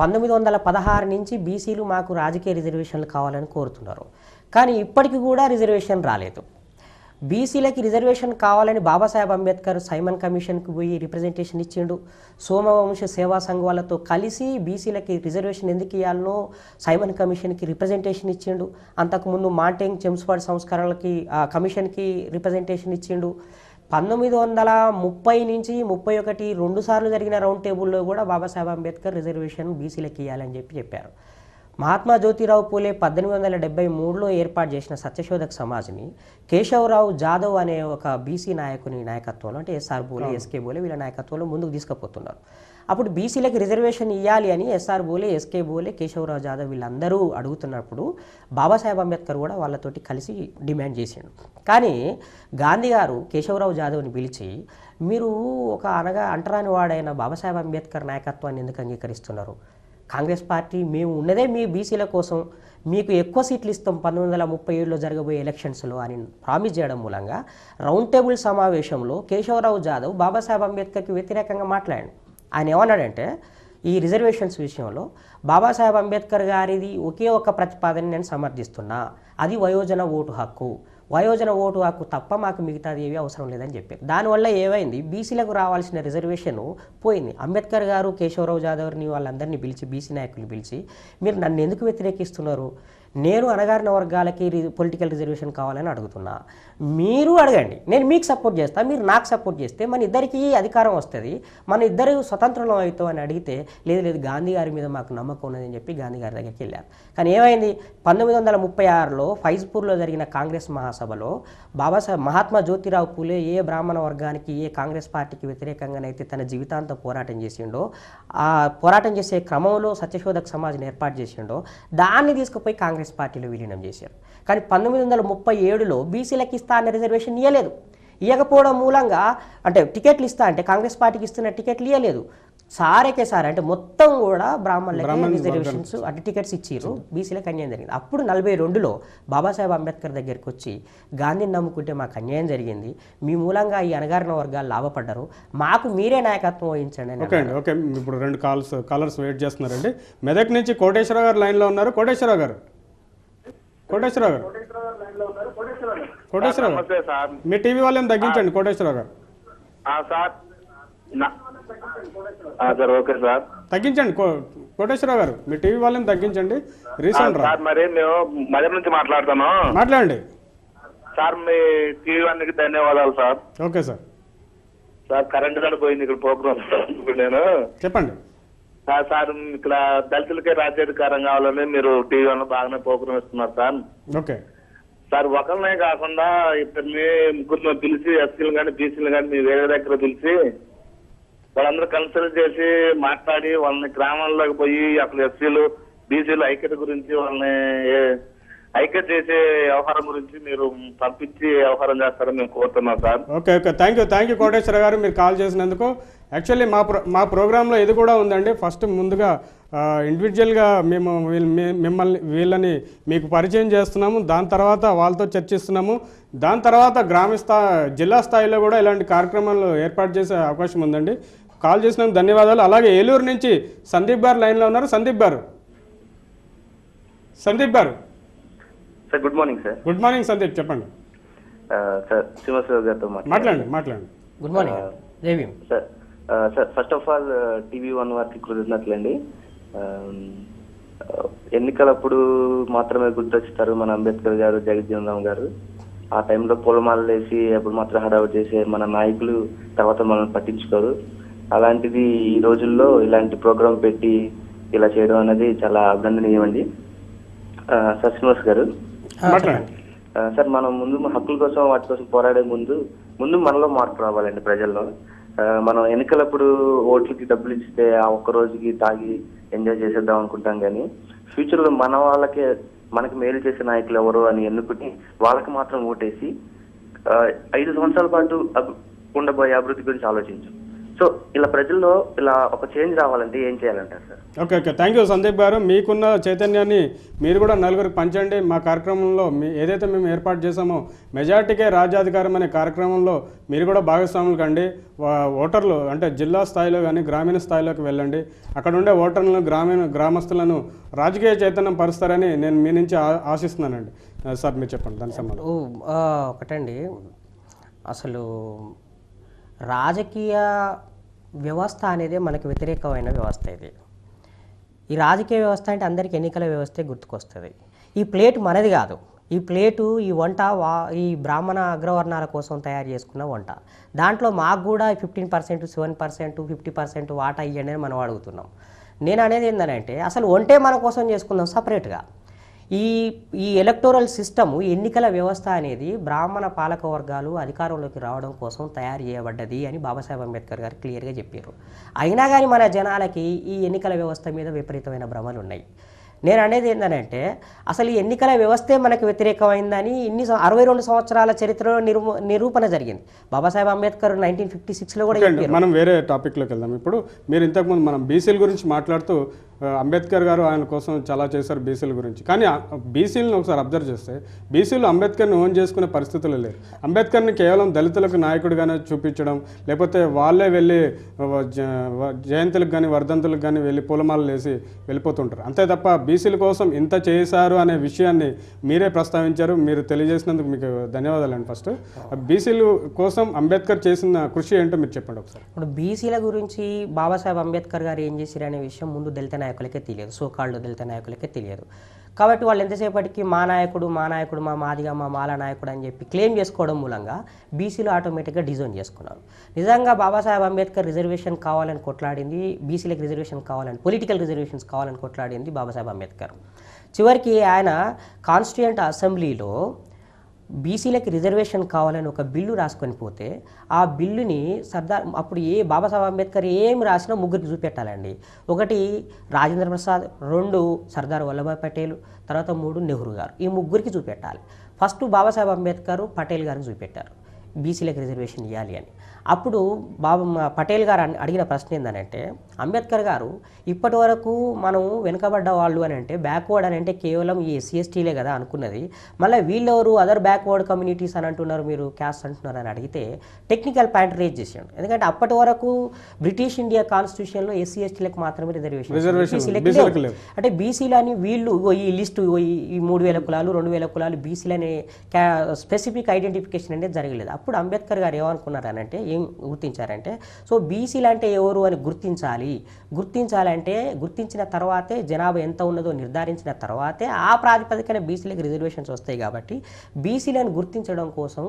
1916 నుంచి బీసీలు మాకు రాజకీయ రిజర్వేషన్లు కావాలని కోరుతున్నారు, కానీ ఇప్పటికి కూడా రిజర్వేషన్ రాలేదు. బీసీలకి రిజర్వేషన్ కావాలని బాబాసాహెబ్ అంబేద్కర్ సైమన్ కమిషన్కి పోయి రిప్రజెంటేషన్ ఇచ్చిండు. సోమవంశ సేవా సంఘ వాళ్ళతో కలిసి బీసీలకి రిజర్వేషన్ ఎందుకు ఇవ్వాలనో సైమన్ కమిషన్కి రిప్రజెంటేషన్ ఇచ్చిండు. అంతకుముందు మాంటేంగ్ చెమ్స్ఫర్డ్ సంస్కరణలకి కమిషన్కి రిప్రజెంటేషన్ ఇచ్చిండు. 1930 నుంచి 31 2 సార్లు జరిగిన రౌండ్ టేబుల్లో కూడా బాబాసాహెబ్ అంబేద్కర్ రిజర్వేషన్ బీసీలకి ఇవ్వాలని చెప్పారు. మహాత్మా జ్యోతిరావు పూలే 1873లో ఏర్పాటు చేసిన సత్యశోధక్ సమాజ్ని కేశవరావు జాదవ్ అనే ఒక బీసీ నాయకుని నాయకత్వంలో, అంటే ఎస్ఆర్ బోలే, ఎస్కే బోలే వీళ్ళ నాయకత్వంలో ముందుకు తీసుకుపోతున్నారు. అప్పుడు బీసీలకు రిజర్వేషన్ ఇవ్వాలి అని ఎస్ఆర్ బోలే, ఎస్కే బోలే, కేశవరావు జాదవ్ వీళ్ళందరూ అడుగుతున్నప్పుడు బాబాసాహెబ్ అంబేద్కర్ కూడా వాళ్ళతోటి కలిసి డిమాండ్ చేసిండు. కానీ గాంధీ గారు కేశవరావు జాదవ్ని పిలిచి, మీరు ఒక అంటరాని వాడైన బాబాసాహెబ్ అంబేద్కర్ నాయకత్వాన్ని ఎందుకు అంగీకరిస్తున్నారు? కాంగ్రెస్ పార్టీ మేము ఉన్నదే మీ బీసీల కోసం, మీకు ఎక్కువ సీట్లు ఇస్తాం 1937లో జరగబోయే ఎలక్షన్స్లో అని ప్రామిస్ చేయడం మూలంగా రౌండ్ టేబుల్ సమావేశంలో కేశవరావు జాదవ్ బాబాసాహెబ్ అంబేద్కర్కి వ్యతిరేకంగా మాట్లాడాడు. ఆయన ఏమన్నాడంటే, ఈ రిజర్వేషన్స్ విషయంలో బాబాసాహెబ్ అంబేద్కర్ గారిది ఒకే ఒక్క ప్రతిపాదన నేను సమర్థిస్తున్నా, అది వయోజన ఓటు హక్కు. వయోజన ఓటు హక్కు తప్ప మాకు మిగతాది ఏవి అవసరం లేదని చెప్పారు. దానివల్ల ఏమైంది, బీసీలకు రావాల్సిన రిజర్వేషన్ పోయింది. అంబేద్కర్ గారు కేశవరావు జాదవ్ని వాళ్ళందరినీ పిలిచి, బీసీ నాయకులు పిలిచి, మీరు నన్ను ఎందుకు వ్యతిరేకిస్తున్నారు? నేను అణగారిన వర్గాలకి పొలిటికల్ రిజర్వేషన్ కావాలని అడుగుతున్నా, మీరు అడగండి, నేను మీకు సపోర్ట్ చేస్తాను, మీరు నాకు సపోర్ట్ చేస్తే మన ఇద్దరికి అధికారం వస్తుంది, మన ఇద్దరు స్వతంత్రం అవుతాం అని అడిగితే, లేదు గాంధీ గారి మీద మాకు నమ్మకం ఉన్నదని చెప్పి గాంధీ గారి దగ్గరికి వెళ్ళారు. కానీ ఏమైంది, 1936లో ఫైజ్పూర్లో జరిగిన కాంగ్రెస్ మహాసభలో మహాత్మా జ్యోతిరావు పూలే ఏ బ్రాహ్మణ వర్గానికి, ఏ కాంగ్రెస్ పార్టీకి వ్యతిరేకంగానైతే తన జీవితాంతం పోరాటం చేసిండో, ఆ పోరాటం చేసే క్రమంలో సత్యశోధక్ సమాజ్ని ఏర్పాటు చేసిండో, దాన్ని తీసుకుపోయి కాంగ్రెస్ పార్టీలో విలీనం చేశారు. కానీ 1937లో బీసీలకు ఇస్తా అన్న రిజర్వేషన్ ఇవ్వలేదు. ఇవ్వకపోవడం మూలంగా అంటే టికెట్లు ఇస్తా అంటే కాంగ్రెస్ పార్టీకి ఇస్తున్న టికెట్లు ఇవ్వలేదు. సారేకే సార్ అంటే మొత్తం కూడా బ్రాహ్మణులకి రిజర్వేషన్స్ అంటే టికెట్స్ ఇచ్చిర్రు, బీసీలకు అన్యాయం జరిగింది. అప్పుడు 42లో బాబాసాహెబ్ అంబేద్కర్ దగ్గరికి వచ్చి గాంధీని నమ్ముకుంటే మాకు అన్యాయం జరిగింది, మీ మూలంగా ఈ అణగారిన వర్గాలు లాభపడ్డారు, మాకు మీరే నాయకత్వం వహించండి అని. ఓకే అండి, ఓకే. ఇప్పుడు 2 కాలర్స్ వెయిట్ చేస్తున్నారండి. మెదక్ నుంచి కోటేశ్వరరావు గారు లైన్లో ఉన్నారు. కోటేశ్వరరావు గారు మీ టీవీ వాళ్ళని తగ్గించండి. కోటేశ్వరరావు గారు సార్ సార్ ఓకే సార్ తగ్గించండి. కోటేశ్వరరావు గారు మీ టీవీ వాళ్ళని తగ్గించండి. రీసెంట్ సార్ మరి మేము మదర్ నుంచి మాట్లాడతాను. మాట్లాడండి సార్. మీ టీవీ వాళ్ళకి ధన్యవాదాలు sir. Okay sir. Sir current కూడా పోయింది ఇక్కడ ప్రోగ్రామ్. నేను చెప్పండి సార్ ఇక్కడ దళితులకే రాజ్యాధికారం కావాలని మీరు టీవీ వాళ్ళు బాగానే ప్రోగ్రామ్ ఇస్తున్నారు సార్. ఓకే సార్ ఒకరినే కాకుండా ఇద్దరిని ముగ్గురిని పిలిచి ఎస్సీలు కానీ బీసీలు కానీ మీ వేరే దగ్గర పిలిచి వాళ్ళందరూ కన్సల్ట్ చేసి మాట్లాడి వాళ్ళని గ్రామాల్లోకి పోయి అసలు ఎస్సీలు బీసీలు ఐక్యత గురించి వాళ్ళని ఐక్యత చేసే వ్యవహారం గురించి మీరు పంపించి వ్యవహారం చేస్తారని మేము కోరుతున్నాం sir. Okay okay thank you Koteswara గారు మీరు కాల్ చేసినందుకు. యాక్చువల్లీ మా ప్రోగ్రాంలో ఇది కూడా ఉందండి. ఫస్ట్ ముందుగా ఇండివిజువల్గా మేము వీళ్ళని మీకు పరిచయం చేస్తున్నాము, దాని తర్వాత వాళ్ళతో చర్చిస్తున్నాము, దాని తర్వాత జిల్లా స్థాయిలో కూడా ఇలాంటి కార్యక్రమాలు ఏర్పాటు చేసే అవకాశం ఉందండి. కాల్ చేసినందుకు ధన్యవాదాలు. అలాగే ఏలూరు నుంచి సందీప్ గారు లైన్లో ఉన్నారు. సందీప్ గారు sir good morning sir. Good morning Sandeep, చెప్పండి సార్. శ్రీనివాసరావు గారితో మాట్లాడండి. Good morning sir. Sir first of all TV1 వారికి కృతజ్ఞతలండి. ఎన్నికలప్పుడు మాత్రమే గుర్తొస్తారు మన అంబేద్కర్ గారు, జగజ్జీవన్ రామ్ గారు. ఆ టైంలో పూలమాలలు వేసి అప్పుడు మాత్రం హడావుడి చేసే మన నాయకులు తర్వాత మనల్ని పట్టించుకోరు. అలాంటిది ఈ రోజుల్లో ఇలాంటి ప్రోగ్రాం పెట్టి ఇలా చేయడం అనేది చాలా అభినందనీయం అండి. సార్ శ్రీనివాస్ గారు, సార్ మనం ముందు హక్కుల కోసం వాటి కోసం పోరాడే ముందు మనలో మార్పు రావాలండి ప్రజల్లో. మనం ఎన్నికలప్పుడు ఓట్లకి డబ్బులు ఇస్తే ఆ ఒక్క రోజుకి తాగి ఎంజాయ్ చేసేద్దాం అనుకుంటాం, కానీ ఫ్యూచర్లో మనకి మేలు చేసే నాయకులు ఎవరు అని ఎన్నుకుని వాళ్ళకి మాత్రం ఓటేసి 5 సంవత్సరాల పాటు ఉండబోయే అభివృద్ధి గురించి ఆలోచించు. సో ఇలా ప్రజల్లో ఇలా ఒక చేంజ్ రావాలంటే ఏం చేయాలంటారు sir? Okay thank you Sandeep గారు. మీకున్న చైతన్యాన్ని మీరు కూడా నలుగురికి పంచండి. మా కార్యక్రమంలో ఏదైతే మేము ఏర్పాటు చేసామో మెజార్టీకే రాజ్యాధికారం అనే కార్యక్రమంలో మీరు కూడా భాగస్వాములు కండి. ఓటర్లు అంటే జిల్లా స్థాయిలో కానీ గ్రామీణ స్థాయిలోకి వెళ్ళండి. అక్కడ ఉండే ఓటర్లను గ్రామస్తులను రాజకీయ చైతన్యం పరుస్తారని నేను మీ నుంచి ఆశిస్తున్నానండి. సార్ మీరు చెప్పండి దానికి సంబంధం. ఒకటండి, అసలు రాజకీయ వ్యవస్థ అనేది మనకు వ్యతిరేకమైన వ్యవస్థ. ఈ రాజకీయ వ్యవస్థ అంటే అందరికీ ఎన్నికల వ్యవస్థే గుర్తుకొస్తుంది. ఈ ప్లేట్ మనది కాదు. ఈ ప్లేటు ఈ వంట ఈ బ్రాహ్మణ అగ్రవర్ణాల కోసం తయారు చేసుకున్న వంట. దాంట్లో మాకు కూడా 15%, 7%, 50% వాటా ఇవ్వండి అని మనం అడుగుతున్నాం. నేను అనేది ఏంటంటే అసలు వంటే మన కోసం చేసుకుందాం సపరేట్గా. ఈ ఎలక్టోరల్ సిస్టము, ఎన్నికల వ్యవస్థ అనేది బ్రాహ్మణ పాలక వర్గాలు అధికారంలోకి రావడం కోసం తయారు చేయబడ్డది అని బాబాసాహెబ్ అంబేద్కర్ గారు క్లియర్గా చెప్పారు. అయినా కానీ మన జనాలకి ఈ ఎన్నికల వ్యవస్థ మీద విపరీతమైన భ్రమలు ఉన్నాయి. నేను అనేది ఏంటంటే అసలు ఈ ఎన్నికల వ్యవస్థే మనకు వ్యతిరేకమైందని 62 సంవత్సరాల చరిత్రలో నిరూపణ జరిగింది. బాబాసాహెబ్ అంబేద్కర్ 1956లో కూడా చెప్పారు. మనం వేరే టాపిక్లోకి వెళ్దాం. ఇప్పుడు మీరు ఇంతకుముందు మనం బీసీల గురించి మాట్లాడుతూ అంబేద్కర్ గారు ఆయన కోసం చాలా చేశారు బీసీల గురించి. కానీ బీసీలను ఒకసారి అబ్జర్వ్ చేస్తే బీసీలు అంబేద్కర్ని ఓన్ చేసుకునే పరిస్థితులు లేరు. అంబేద్కర్ని కేవలం దళితులకు నాయకుడిగానే చూపించడం, లేకపోతే వాళ్ళే వెళ్ళి జయంతులకు కానీ వర్ధంతులకు కానీ వెళ్ళి పూలమాలలు వేసి వెళ్ళిపోతుంటారు. అంతే తప్ప బీసీల కోసం ఇంత చేశారు అనే విషయాన్ని మీరే ప్రస్తావించారు. మీరు తెలియజేసినందుకు మీకు ధన్యవాదాలండి. ఫస్ట్ బీసీల కోసం అంబేద్కర్ చేసిన కృషి ఏంటో మీరు చెప్పండి ఒకసారి. ఇప్పుడు బీసీల గురించి బాబాసాహెబ్ అంబేద్కర్ గారు ఏం చేశారు అనే విషయం ముందు దళిత నాయకులకే తెలియదు, సోకాళ్ళు దళిత నాయకులకే తెలియదు. కాబట్టి వాళ్ళు ఎంతసేపటికి మా నాయకుడు మా మాదిగా మా మాల నాయకుడు అని చెప్పి క్లెయిమ్ చేసుకోవడం మూలంగా బీసీలు ఆటోమేటిక్గా డిజైన్ చేసుకున్నారు. నిజంగా బాబాసాహెబ్ అంబేద్కర్ రిజర్వేషన్ కావాలని కొట్లాడింది, బీసీలకు రిజర్వేషన్ కావాలని, పొలిటికల్ రిజర్వేషన్స్ కావాలని కొట్లాడింది బాబాసాహెబ్ అంబేద్కర్. చివరికి ఆయన కాన్స్టిట్యూయెంట్ అసెంబ్లీలో బీసీలకి రిజర్వేషన్ కావాలని ఒక బిల్లు రాసుకొని పోతే ఆ బిల్లుని అప్పుడు బాబాసాహెబ్ అంబేద్కర్ ఏం రాసినా ముగ్గురికి చూపెట్టాలండి. 1 రాజేంద్ర ప్రసాద్, 2 సర్దార్ వల్లభాయ్ పటేల్, తర్వాత 3 నెహ్రూ గారు. ఈ ముగ్గురికి చూపెట్టాలి. ఫస్ట్ బాబాసాహెబ్ అంబేద్కర్ పటేల్ గారికి చూపెట్టారు. బీసీలకు రిజర్వేషన్ ఇవ్వాలి అని. అప్పుడు పటేల్ గారు అడిగిన ప్రశ్న ఏంటంటే, అంబేద్కర్ గారు ఇప్పటి వరకు మనం వెనుకబడ్డ వాళ్ళు అని అంటే, బ్యాక్వర్డ్ అని అంటే కేవలం ఈ ఎస్సీ ఎస్టీలే కదా అనుకున్నది, మళ్ళీ వీళ్ళెవరు అదర్ బ్యాక్వర్డ్ కమ్యూనిటీస్ అని అంటున్నారు, మీరు క్యాస్ట్ అంటున్నారు అని అడిగితే టెక్నికల్ పాయింట్ రేజ్ చేసాడు. ఎందుకంటే అప్పటి వరకు బ్రిటిష్ ఇండియా కాన్స్టిట్యూషన్లో ఎస్సీ ఎస్టీలకు మాత్రమే రిజర్వేషన్, అంటే బీసీలు అని వీళ్ళు ఈ లిస్టు ఈ 3000 కులాలు 2000 కులాలు బీసీలు అనే స్పెసిఫిక్ ఐడెంటిఫికేషన్ అనేది జరగలేదు. అప్పుడు అంబేద్కర్ గారు ఏమనుకున్నారు అని అంటే, ఏం గుర్తించారంటే, సో బీసీలు అంటే ఎవరు అని గుర్తించాలంటే గుర్తించిన తర్వాతే జనాభా ఎంత ఉన్నదో నిర్ధారించిన తర్వాతే ఆ ప్రాతిపదికన బీసీలకు రిజర్వేషన్స్ వస్తాయి. కాబట్టి బీసీలను గుర్తించడం కోసం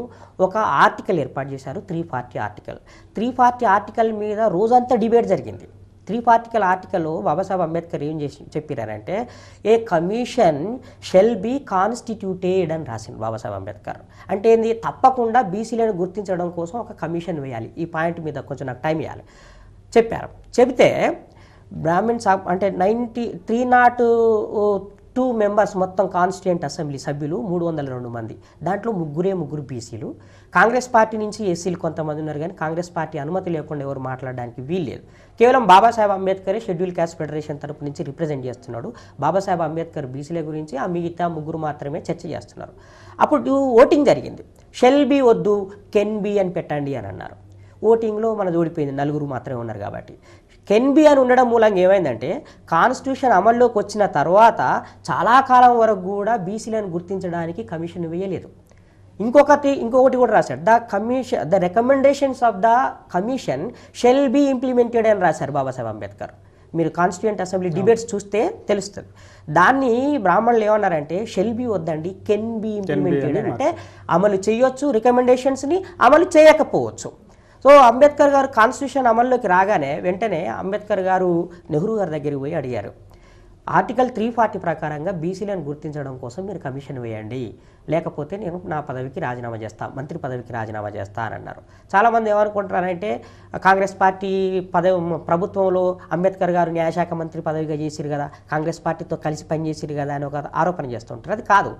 ఒక ఆర్టికల్ ఏర్పాటు చేశారు, 340 ఆర్టికల్. 340 ఆర్టికల్ మీద రోజంతా డిబేట్ జరిగింది. 340 ఆర్టికల్లో బాబాసాహెబ్ అంబేద్కర్ ఏం చెప్పారంటే, ఏ కమిషన్ షెల్ బీ కాన్స్టిట్యూటెడ్ అని రాసింది బాబాసాహెబ్ అంబేద్కర్. అంటే ఏంది, తప్పకుండా బీసీలను గుర్తించడం కోసం ఒక కమిషన్ వేయాలి. ఈ పాయింట్ మీద కొంచెం నాకు టైం ఇవ్వాలి చెప్పారు. చెబితే బ్రాహ్మిన్స్ అంటే 302 మెంబర్స్ మొత్తం కాన్స్టిట్యూయెంట్ అసెంబ్లీ సభ్యులు 302 మంది, దాంట్లో ముగ్గురు బీసీలు. కాంగ్రెస్ పార్టీ నుంచి ఎస్సీలు కొంతమంది ఉన్నారు, కానీ కాంగ్రెస్ పార్టీ అనుమతి లేకుండా ఎవరు మాట్లాడడానికి వీల్లేదు. కేవలం బాబాసాహెబ్ అంబేద్కరే షెడ్యూల్ క్యాస్ట్ ఫెడరేషన్ తరపు నుంచి రిప్రజెంట్ చేస్తున్నాడు. బాబాసాహెబ్ అంబేద్కర్ బీసీల గురించి, ఆ మిగతా ముగ్గురు మాత్రమే చర్చ చేస్తున్నారు. అప్పుడు ఓటింగ్ జరిగింది. షెల్ బీ వద్దు, కెన్ బీ అని పెట్టండి అని అన్నారు. ఓటింగ్లో మనది ఓడిపోయింది, 4 మాత్రమే ఉన్నారు కాబట్టి. కెన్ బి అని ఉండడం మూలంగా ఏమైందంటే, కాన్స్టిట్యూషన్ అమల్లోకి వచ్చిన తర్వాత చాలా కాలం వరకు కూడా బీసీలను గుర్తించడానికి కమిషన్ వేయలేదు. ఇంకొకటి కూడా రాశాడు, the recommendations of the commission shall be implemented అని రాశారు బాబాసాహెబ్ అంబేద్కర్. మీరు కాన్స్టిట్యూయెంట్ అసెంబ్లీ డిబేట్స్ చూస్తే తెలుస్తుంది. దాన్ని బ్రాహ్మణులు ఏమన్నారంటే, షెల్ బీ వద్దండి, కెన్ బీ ఇంప్లిమెంటెడ్ అంటే అమలు చేయొచ్చు, రికమెండేషన్స్ని అమలు చేయకపోవచ్చు. సో అంబేద్కర్ గారు కాన్స్టిట్యూషన్ అమల్లోకి రాగానే వెంటనే అంబేద్కర్ గారు నెహ్రూ గారి దగ్గరికి పోయి అడిగారు, ఆర్టికల్ 340 ప్రకారంగా బీసీలను గుర్తించడం కోసం మీరు కమిషన్ వేయండి, లేకపోతే నేను నా పదవికి రాజీనామా చేస్తా, మంత్రి పదవికి రాజీనామా చేస్తా అని అన్నారు. చాలామంది ఏమనుకుంటారంటే, కాంగ్రెస్ పార్టీ ప్రభుత్వంలో అంబేద్కర్ గారు న్యాయశాఖ మంత్రి పదవిగా చేసిరు కదా, కాంగ్రెస్ పార్టీతో కలిసి పనిచేసిరు కదా అని ఒక ఆరోపణ చేస్తుంటారు. అది కాదు.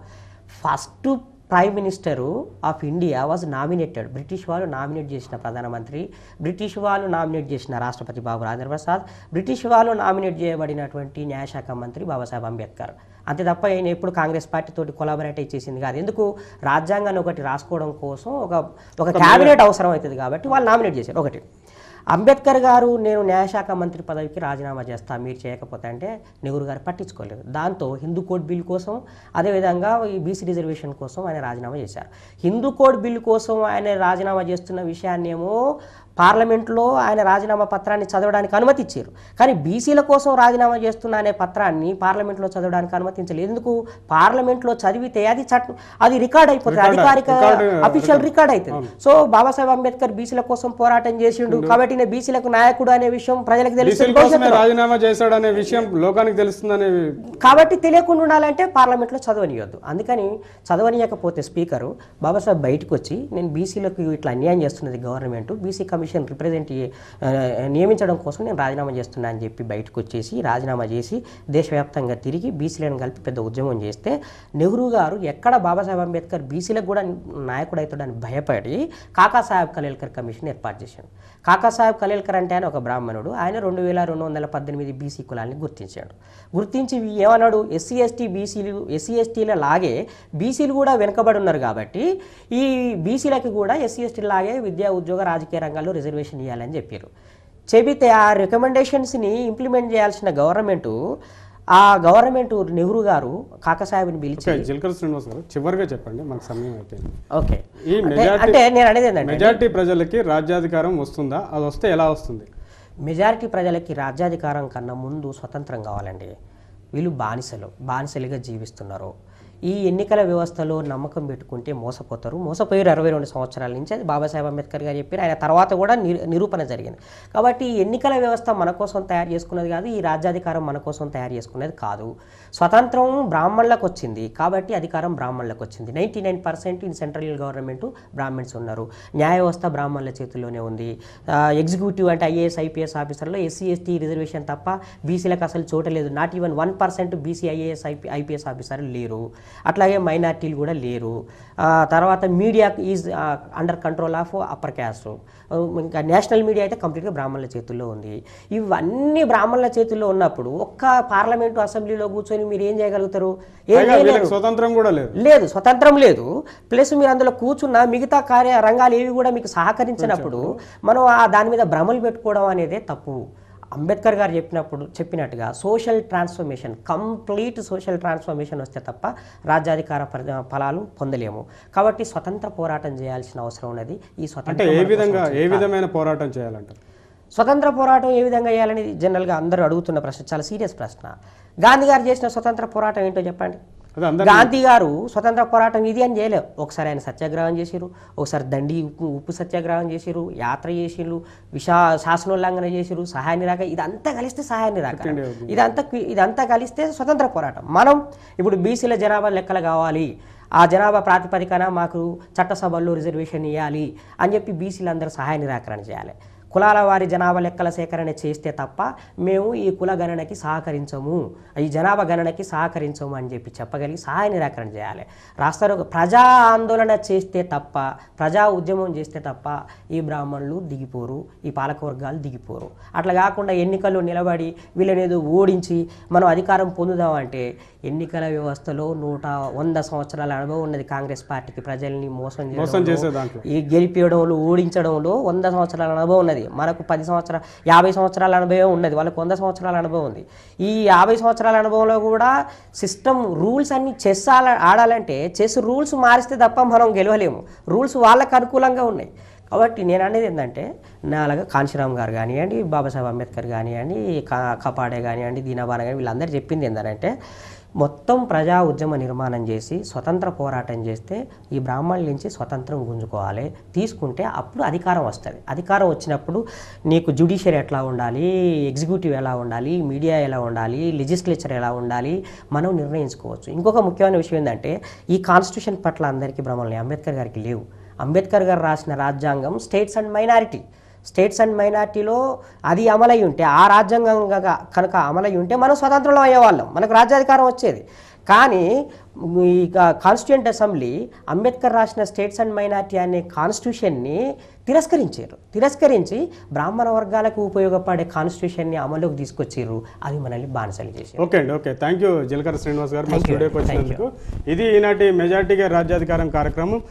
First prime minister of India was nominated. British వాళ్ళు నామినేట్ చేసిన ప్రధానమంత్రి, బ్రిటిష్ వాళ్ళు నామినేట్ చేసిన రాష్ట్రపతి బాబు రాజేంద్ర ప్రసాద్, బ్రిటిష్ వాళ్ళు నామినేట్ చేయబడినటువంటి న్యాయశాఖ మంత్రి బాబాసాహెబ్ అంబేద్కర్. అంతే తప్ప ఆయన ఎప్పుడు కాంగ్రెస్ పార్టీతోటి కొలాబరేట్ చేసింది కాదు. ఎందుకు, రాజ్యాంగాన్ని ఒకటి రాసుకోవడం కోసం ఒక క్యాబినెట్ అవసరం అవుతుంది కాబట్టి వాళ్ళు నామినేట్ చేశారు. ఒకటి అంబేద్కర్ గారు నేను న్యాయశాఖ మంత్రి పదవికి రాజీనామా చేస్తా మీరు చేయకపోతే అంటే నెహ్రూ గారు పట్టించుకోలేదు. దాంతో హిందూ కోడ్ బిల్ కోసం, అదేవిధంగా ఈ బీసీ రిజర్వేషన్ కోసం ఆయన రాజీనామా చేశారు. హిందూ కోడ్ బిల్ కోసం ఆయన రాజీనామా చేస్తున్న విషయాన్ని ఏమో పార్లమెంట్లో ఆయన రాజీనామా పత్రాన్ని చదవడానికి అనుమతి ఇచ్చారు, కానీ బీసీల కోసం రాజీనామా చేస్తున్న అనే పత్రాన్ని పార్లమెంట్లో చదవడానికి అనుమతించలేదు. ఎందుకు, పార్లమెంట్లో చదివితే అది రికార్డ్ అయిపోతుంది, అధికారిక అఫీషియల్ రికార్డ్ అవుతుంది. సో బాబాసాహెబ్ అంబేద్కర్ బీసీల కోసం పోరాటం చేసిండు కాబట్టి బీసీలకు నాయకుడు అనే విషయం ప్రజలకు తెలుస్తుంది, రాజీనామా చేశాడు అనే విషయం లోకానికి తెలుస్తుందనే. కాబట్టి తెలియకుండా ఉండాలంటే పార్లమెంట్లో చదవనియొద్దు. అందుకని చదవనీయకపోతే స్పీకరు బాబాసాహెబ్ బయటకు వచ్చి, నేను బీసీలకు ఇట్లా అన్యాయం చేస్తున్నది గవర్నమెంట్, బీసీ కమిషన్ నియమించడం కోసం నేను రాజీనామా చేస్తున్నా అని చెప్పి బయటకు వచ్చేసి రాజీనామా చేసి దేశవ్యాప్తంగా తిరిగి బీసీలను కలిపి పెద్ద ఉద్యమం చేస్తే, నెహ్రూ గారు ఎక్కడ బాబాసాహెబ్ అంబేద్కర్ బీసీలకు కూడా నాయకుడు అవుతాడని భయపడి కాకాసాహెబ్ కలేల్కర్ కమిషన్ ఏర్పాటు చేశాడు. కాకాసాహెబ్ కలేల్కర్ అంటే ఆయన ఒక బ్రాహ్మణుడు. ఆయన 2218 బీసీ కులాన్ని గుర్తించాడు. గుర్తించి ఏమన్నాడు, ఎస్సీ ఎస్టీల లాగే బీసీలు కూడా వెనుకబడి ఉన్నారు కాబట్టి ఈ బీసీలకి కూడా ఎస్సీ ఎస్టీ లాగే విద్యా ఉద్యోగ రాజకీయ రంగాల్లో రిజర్వేషన్ ఇవ్వాలని చెప్పారు. చెబితే ఆ రికమెండేషన్స్ని ఇంప్లిమెంట్ చేయాల్సిన గవర్నమెంట్ నెహ్రూ గారు కాకాసాహెబ్ని పిలిచి, జిల్కర్ శ్రీనివాస్ గారు చివరిగా చెప్పండి, మనకు సమయం అయిపోయింది. ఓకే, ఈ అంటే నేను అనేది ఏంటంటే, మెజారిటీ ప్రజలకి రాజ్యాధికారం వస్తుందా, అది వస్తే ఎలా వస్తుంది? మెజారిటీ ప్రజలకి రాజ్యాధికారం కన్నా ముందు స్వతంత్రం కావాలండి. వీళ్ళు బానిసలుగా జీవిస్తున్నారు. ఈ ఎన్నికల వ్యవస్థలో నమ్మకం పెట్టుకుంటే మోసపోతారు. మోసపోయారు 22 సంవత్సరాల నుంచి. అది బాబాసాహెబ్ అంబేద్కర్ గారు చెప్పారు. ఆయన తర్వాత కూడా నిరూపణ జరిగింది. కాబట్టి ఈ ఎన్నికల వ్యవస్థ మన కోసం తయారు చేసుకున్నది కాదు, ఈ రాజ్యాధికారం మన కోసం తయారు చేసుకున్నది కాదు. స్వతంత్రం బ్రాహ్మణులకు వచ్చింది కాబట్టి అధికారం బ్రాహ్మణులకు వచ్చింది. 99% ఇన్ సెంట్రల్ గవర్నమెంట్ బ్రాహ్మణ్స్ ఉన్నారు. న్యాయ వ్యవస్థ బ్రాహ్మణుల చేతుల్లోనే ఉంది. ఎగ్జిక్యూటివ్ అంటే ఐఏఎస్ ఐపీఎస్ ఆఫీసర్లో ఎస్సీ ఎస్టీ రిజర్వేషన్ తప్ప బీసీలకు అసలు చోట లేదు. Not even 1% BC IAS IPS ఆఫీసర్లు లేరు. అట్లాగే మైనార్టీలు కూడా లేరు. తర్వాత media is under control of upper caste. ఇంకా నేషనల్ మీడియా అయితే కంప్లీట్గా బ్రాహ్మణుల చేతుల్లో ఉంది. ఇవన్నీ బ్రాహ్మణుల చేతుల్లో ఉన్నప్పుడు ఒక్క పార్లమెంటు అసెంబ్లీలో కూర్చొని మీరు ఏం చేయగలుగుతారు? స్వతంత్రం కూడా లేదు, లేదు స్వతంత్రం లేదు. ప్లస్ మీరు అందులో కూర్చున్న మిగతా రంగాలు ఏవి కూడా మీకు సహకరించినప్పుడు మనం దాని మీద భ్రమలు పెట్టుకోవడం అనేదే తప్పు. అంబేద్కర్ గారు చెప్పినట్టుగా social transformation, complete social transformation వస్తే తప్ప రాజ్యాధికార ఫలాలు పొందలేము. కాబట్టి స్వతంత్ర పోరాటం చేయాల్సిన అవసరం ఉన్నది. ఈ స్వతంత్ర ఏ విధమైన పోరాటం చేయాలంటారు? స్వతంత్ర పోరాటం ఏ విధంగా చేయాలని జనరల్గా అందరూ అడుగుతున్న ప్రశ్న, చాలా సీరియస్ ప్రశ్న. గాంధీ గారు చేసిన స్వతంత్ర పోరాటం ఏంటో చెప్పండి. గాంధీ గారు స్వతంత్ర పోరాటం ఇది అని చేయలేవు. ఒకసారి ఆయన సత్యాగ్రహం చేసిరు, ఒకసారి దండి ఉప్పు సత్యాగ్రహం చేసిరు, యాత్ర చేసిరు, శాసనోల్లంఘన చేసిరు, సహాయ నిరాకరణ, ఇదంతా కలిస్తే సహాయ నిరాకరణ, ఇదంతా కలిస్తే స్వతంత్ర పోరాటం. మనం ఇప్పుడు బీసీల జనాభా లెక్కలు కావాలి, ఆ జనాభా ప్రాతిపదికన మాకు చట్టసభల్లో రిజర్వేషన్ ఇవ్వాలి అని చెప్పి బీసీలు అందరూ సహాయ నిరాకరణ చేయాలి. కులాల వారి జనాభా లెక్కల సేకరణ చేస్తే తప్ప మేము ఈ కుల గణనకి సహకరించము, ఈ జనాభా గణనకి సహకరించము అని చెప్పి చెప్పగలిగి సహాయ నిరాకరణ చేయాలి. రాష్ట్రంలో ప్రజా ఆందోళన చేస్తే తప్ప, ప్రజా ఉద్యమం చేస్తే తప్ప ఈ బ్రాహ్మణులు దిగిపోరు, ఈ పాలకవర్గాలు దిగిపోరు. అట్లా కాకుండా ఎన్నికల్లో నిలబడి వీళ్ళనేదో ఓడించి మనం అధికారం పొందుదామంటే ఎన్నికల వ్యవస్థలో 100 సంవత్సరాల అనుభవం ఉన్నది కాంగ్రెస్ పార్టీకి. ప్రజల్ని మోసం చేసే ఈ గెలిపించడంలో, ఓడించడంలో 100 సంవత్సరాల అనుభవం ఉన్నది. మనకు 50 సంవత్సరాల అనుభవం ఉన్నది, వాళ్ళకు 100 సంవత్సరాల అనుభవం ఉంది. ఈ 50 సంవత్సరాల అనుభవంలో కూడా సిస్టమ్ రూల్స్ అన్ని చెస్ ఆడాలంటే చెస్ రూల్స్ మారిస్తే తప్ప మనం గెలవలేము. రూల్స్ వాళ్ళకు అనుకూలంగా ఉన్నాయి. కాబట్టి నేను అనేది ఏంటంటే, నాలాగా కాంశీరామ్ గారు కానివ్వండి, బాబాసాహెబ్ అంబేద్కర్ కానివ్వండి, కపాడే కానివ్వండి, దీనబాన కానీ వీళ్ళందరూ చెప్పింది ఏంటంటే, మొత్తం ప్రజా ఉద్యమ నిర్మాణం చేసి స్వతంత్ర పోరాటం చేస్తే ఈ బ్రాహ్మణుల నుంచి స్వతంత్రం గుంజుకోవాలి, తీసుకుంటే అప్పుడు అధికారం వస్తుంది. అధికారం వచ్చినప్పుడు నీకు జ్యుడిషియరీ ఎట్లా ఉండాలి, ఎగ్జిక్యూటివ్ ఎలా ఉండాలి, మీడియా ఎలా ఉండాలి, లెజిస్లేచర్ ఎలా ఉండాలి, మనం నిర్ణయించుకోవచ్చు. ఇంకొక ముఖ్యమైన విషయం ఏంటంటే, ఈ కాన్స్టిట్యూషన్ పట్ల అందరికీ భ్రమలు అంబేద్కర్ గారికి లేవు. అంబేద్కర్ గారు రాసిన రాజ్యాంగం స్టేట్స్ అండ్ మైనారిటీలో అది అమలై ఉంటే, ఆ రాజ్యాంగం కనుక అమలై ఉంటే మనం స్వతంత్రంలో అయ్యేవాళ్ళం, మనకు రాజ్యాధికారం వచ్చేది. కానీ ఈ కాన్స్టిట్యూయెంట్ అసెంబ్లీ అంబేద్కర్ రాసిన స్టేట్స్ అండ్ మైనారిటీ అనే కాన్స్టిట్యూషన్ని తిరస్కరించి బ్రాహ్మణ వర్గాలకు ఉపయోగపడే కాన్స్టిట్యూషన్ని అమలులోకి తీసుకొచ్చారు. అది మనల్ని బానిసలు చేశారు. ఓకే. థ్యాంక్ యూ జలకర శ్రీనివాస్ గారు మా స్టూడియోకి వచ్చినందుకు. ఇది ఈనాటి మెజార్టీగా రాజ్యాధికారం కార్యక్రమం.